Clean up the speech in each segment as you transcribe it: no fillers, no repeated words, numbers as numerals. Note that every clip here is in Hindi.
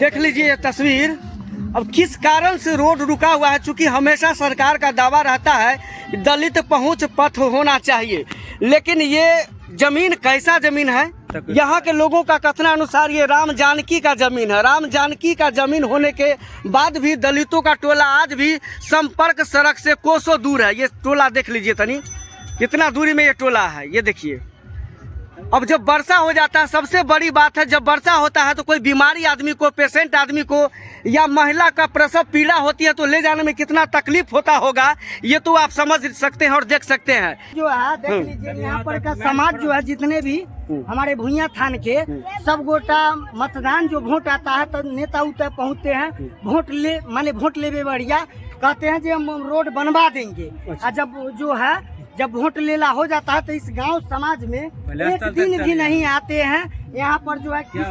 देख लीजिए ये तस्वीर। अब किस कारण से रोड रुका हुआ है, चूंकि हमेशा सरकार का दावा रहता है दलित पहुंच पथ होना चाहिए, लेकिन ये जमीन कैसा जमीन है? यहाँ के लोगों का कथनानुसार ये राम जानकी का जमीन है। राम जानकी का जमीन होने के बाद भी दलितों का टोला आज भी संपर्क सड़क से कोसों दूर है। ये टोला देख लीजिए तनी कितना दूरी में ये टोला है, ये देखिए। अब जब वर्षा हो जाता है, सबसे बड़ी बात है जब वर्षा होता है तो कोई बीमारी आदमी को, पेशेंट आदमी को या महिला का प्रसव पीड़ा होती है तो ले जाने में कितना तकलीफ होता होगा, ये तो आप समझ सकते हैं और देख सकते हैं। जो है देख लीजिए यहाँ पर का समाज जो है, जितने भी हमारे भुइयां थान के सब गोटा मतदान जो वोट आता है तो नेता उता पहुँचते हैं, वोट ले माने वोट ले बढ़िया कहते हैं जो हम रोड बनवा देंगे। और जब वोट लेला हो जाता है तो इस गांव समाज में एक दिन भी नहीं आते हैं। यहाँ पर जो है किस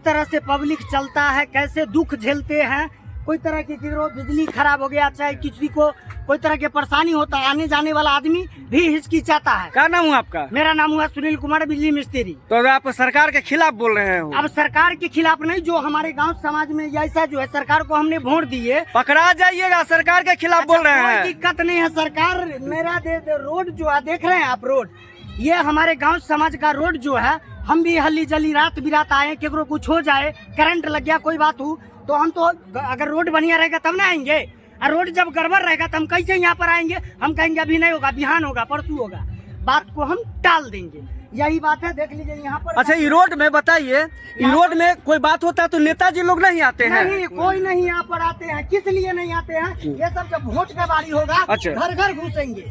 तरह से पब्लिक चलता है, कैसे दुख झेलते हैं। कोई तरह की बिजली खराब हो गया, चाहे किसी को कोई तरह की परेशानी होता है, आने जाने वाला आदमी भी हिचकिचाता है। क्या नाम हुआ आपका? मेरा नाम हुआ सुनील कुमार, बिजली मिस्त्री। तो आप सरकार के खिलाफ बोल रहे हैं? अब सरकार के खिलाफ नहीं, जो हमारे गांव समाज में ऐसा जो है, सरकार को हमने वोट दिए, पकड़ा जाइएगा। सरकार के खिलाफ बोल रहे हैं? कोई दिक्कत नहीं है। सरकार मेरा रोड जो है देख रहे हैं आप, रोड ये हमारे गांव समाज का रोड जो है, हम भी हल्ली जल्दी रात बिरात आए, केकरो कुछ हो जाए, करंट लग गया, कोई बात हो तो हम तो अगर रोड बढ़िया रहेगा तब ना आएंगे, और रोड जब गड़बड़ रहेगा तो हम कैसे यहाँ पर आएंगे? हम कहेंगे अभी नहीं होगा, बिहान होगा, परसों होगा, बात को हम टाल देंगे। यही बात है, देख लीजिए यहाँ पर। अच्छा, ये रोड में बताइए, ये रोड में कोई बात होता है तो नेताजी लोग नहीं आते हैं? नहीं, कोई नहीं यहाँ पर आते हैं। किस लिए नहीं आते हैं? ये सब जब वोट का बारी होगा घर घर घुसेंगे,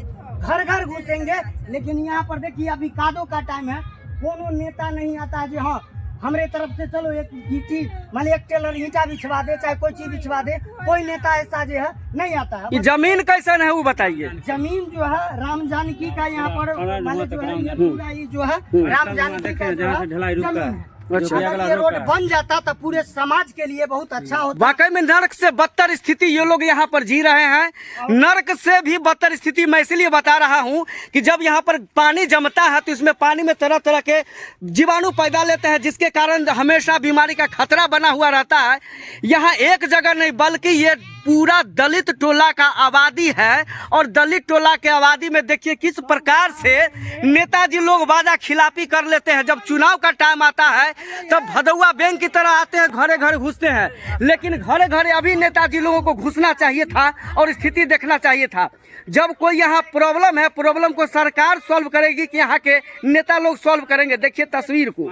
घर घर घुसेंगे। लेकिन यहाँ पर देखिए अभी कादो का टाइम है, कोनो नेता नहीं आता है जी हाँ हमारे तरफ से चलो एक ईटी माने एक टेलर ईटा बिछवा दे, चाहे कोई चीज बिछवा दे, कोई नेता ऐसा जो है नहीं आता है। ये जमीन कैसन है वो बताइए? जमीन जो है राम जानकी का, यहाँ पर माने जो है ये पूरा ये जो है राम जानकी का जमीन है। अच्छा, अगर ये रोड बन जाता तो पूरे समाज के लिए बहुत अच्छा होता। वाकई में नर्क से बदतर स्थिति ये लोग यहाँ पर जी रहे हैं। नर्क से भी बदतर स्थिति मैं इसलिए बता रहा हूँ कि जब यहाँ पर पानी जमता है तो इसमें पानी में तरह तरह के जीवाणु पैदा लेते हैं, जिसके कारण हमेशा बीमारी का खतरा बना हुआ रहता है। यहाँ एक जगह नहीं बल्कि ये पूरा दलित टोला का आबादी है, और दलित टोला के आबादी में देखिए किस प्रकार से नेताजी लोग वादा खिलाफी कर लेते हैं। जब चुनाव का टाइम आता है तब भदौआ बैंक की तरह आते हैं, घरे घरे घुसते हैं, लेकिन घरे घरे अभी नेताजी लोगों को घुसना चाहिए था और स्थिति देखना चाहिए था। जब कोई यहाँ प्रॉब्लम है, प्रॉब्लम को सरकार सॉल्व करेगी कि यहाँ के नेता लोग सॉल्व करेंगे? देखिए तस्वीर को,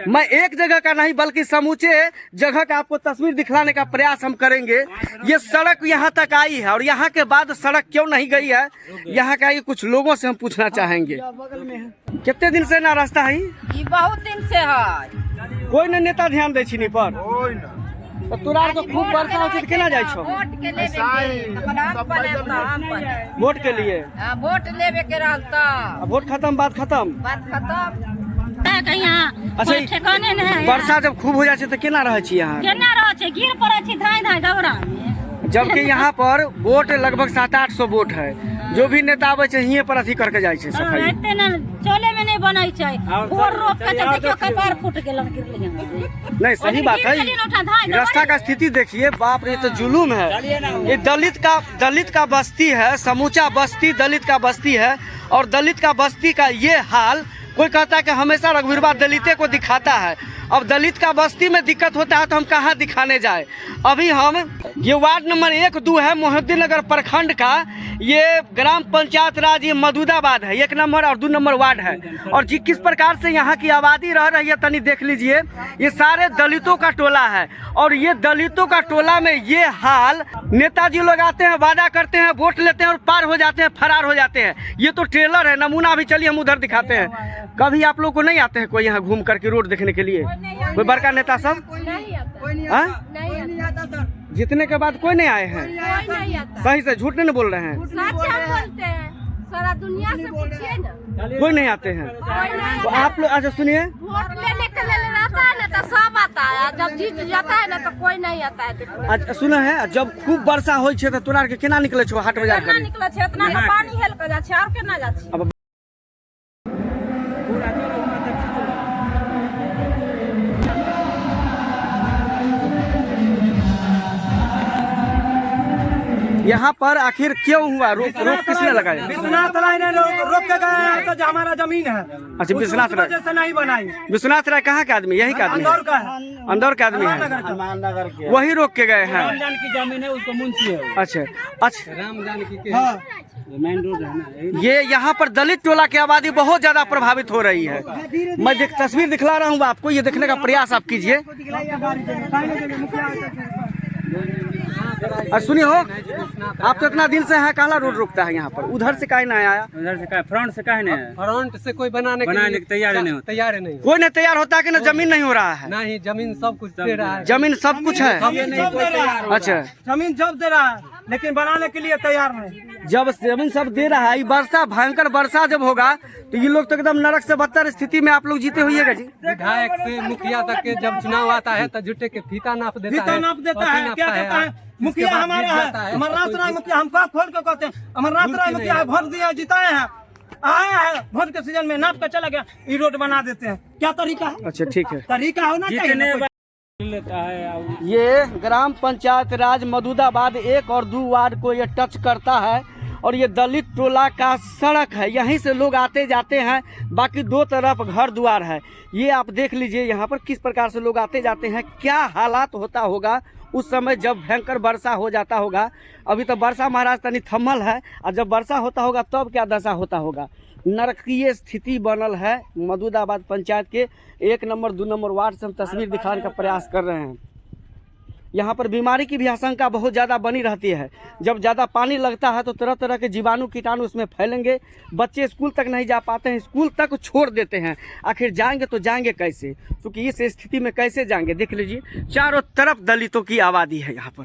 मैं एक जगह का नहीं बल्कि समूचे जगह का आपको तस्वीर दिखलाने का प्रयास हम करेंगे। ये सड़क यहाँ तक आई है और यहाँ के बाद सड़क क्यों नहीं गई है, यहाँ का कुछ लोगों से हम पूछना चाहेंगे। कितने दिन से ना रास्ता है? ये बहुत दिन से है। कोई न नेता ध्यान दे छी पर? तो तोरा तो खूब वर्षा हो छै, केना जाइ छो? वोट के लिए वोट लेवे के रहता। वोट खत्म, बात खत्म। अच्छा, वर्षा जब खूब हो जाए तो केना रहे छी यहाँ? गिर पड़े छी धाय धाय दौरा में। जबकि यहाँ पर वोट लगभग 700-800 वोट है, जो भी नेता आवे छै यहीं पर अथी करके जाए छै सफाई। एते न चले में नहीं बनै छै, और रोक के देखियो कपार फूट गेलन गिरले। नहीं, सही बात है। रास्ता का स्थिति देखिए, बाप रे, तो जुलूम है। ये दलित का बस्ती है, समूचा बस्ती दलित का बस्ती है, और दलित का बस्ती का ये हाल कोई कहता है कि हमेशा रघुवीरवा दलिते को दिखाता है। अब दलित का बस्ती में दिक्कत होता है तो हम कहाँ दिखाने जाए? अभी हम ये वार्ड नंबर 1-2 है मोहिउद्दीन नगर प्रखंड का, ये ग्राम पंचायत राज ये मदुदाबाद है, 1 नंबर और 2 नंबर वार्ड है। और जी किस प्रकार से यहाँ की आबादी रह रही है तनी देख लीजिए। ये सारे दलितों का टोला है, और ये दलितों का टोला में ये हाल, नेताजी लोग आते हैं, वादा करते हैं, वोट लेते हैं और पार हो जाते हैं, फरार हो जाते हैं। ये तो ट्रेलर है, नमूना भी चलिए हम उधर दिखाते हैं। कभी आप लोग को नहीं आते हैं कोई यहाँ घूम करके रोड देखने के लिए? कोई बड़का नेता सब नहीं आता। जीतने के बाद कोई नहीं आए हैं? सही से झूठ नहीं बोल रहे हैं? बोलते हैं, सारा दुनिया से पूछिए ना। कोई नहीं आते हैं तो आप लोग? अच्छा सुनिए, वोट लेने के लिए रहता है ना तो सब आता है, जब जीत जाता है ना तो कोई नहीं आता है। अच्छा सुना है, जब खूब वर्षा हो तो तोरा के केना निकले छो हाट बाजार करे? निकले छै इतना के पानी हेल के जा छै, और केना जा छै? यहाँ पर आखिर क्यों हुआ? रोक किसने लगाया? विश्वनाथ राय ने रोक के गए हैं तो जो हमारा जमीन है। अच्छा, विश्वनाथ राय जैसे नहीं बनाई। विश्वनाथ राय कहाँ का आदमी? यही का आदमी अंदौर है? का है। अंदौर का आदमी है, वही रोक के गए हैं। रामजान की जमीन है, उसको मुंशी है। अच्छा अच्छा, राम जानकी के मेन रोड है ना। ये यहाँ पर दलित टोला की आबादी बहुत ज्यादा प्रभावित हो रही है। मैं तस्वीर दिखला रहा हूँ आपको, ये देखने का प्रयास आप कीजिए। सुनिए हो, आप तो इतना दिन से है, काला रोड रुकता है यहाँ पर, उधर से काहे ना आया? उधर से का फ्रंट से काहे नहीं? फ्रंट से कोई बनाने के तैयार नहीं होता। तैयार नहीं। कोई नहीं तैयार होता कि ना जमीन नहीं हो रहा है? नहीं, जमीन सब कुछ दे रहा है। जमीन सब कुछ है। अच्छा, जमीन जब दे रहा है लेकिन बनाने के लिए तैयार नहीं। जब जमीन सब दे रहा है, ये वर्षा, भयंकर वर्षा जब होगा तो ये लोग तो एकदम नरक से बदतर स्थिति में आप लोग जीते होइएगा जी। विधायक से मुखिया तक के जब चुनाव आता है तो झूठे के फीता नाप देता है। क्या कहता है? मुखिया हमारा है, अमरनाथ राय मुखिया। हमको खोल के कहते हैं अमरनाथ राय मुखिया वोट दिया, जिताए हैं, आया है, वोट के सीजन में नाप कर चला गया, ये रोड बना देते हैं। क्या तरीका है? अच्छा ठीक है, तरीका होना चाहिए। ये ग्राम पंचायत राज मदुदाबाद 1 और 2 वार्ड को ये टच करता है और ये दलित टोला का सड़क है, यहीं से लोग आते जाते हैं, बाकी 2 तरफ घर द्वार है। ये आप देख लीजिए यहाँ पर किस प्रकार से लोग आते जाते हैं, क्या हालात होता होगा उस समय जब भयंकर वर्षा हो जाता होगा। अभी तो वर्षा महाराज तनी थम्मल है, और जब वर्षा होता होगा तब क्या दशा होता होगा। नरकीय स्थिति बनल है मदुदाबाद पंचायत के 1 नंबर 2 नंबर वार्ड से हम तस्वीर दिखाने का प्रयास कर रहे हैं। यहाँ पर बीमारी की भी आशंका बहुत ज़्यादा बनी रहती है। जब ज़्यादा पानी लगता है तो तरह तरह के जीवाणु कीटाणु उसमें फैलेंगे, बच्चे स्कूल तक नहीं जा पाते हैं, स्कूल तक छोड़ देते हैं। आखिर जाएंगे तो जाएंगे कैसे? क्योंकि इस स्थिति में कैसे जाएंगे? देख लीजिए चारों तरफ दलितों की आबादी है यहाँ पर।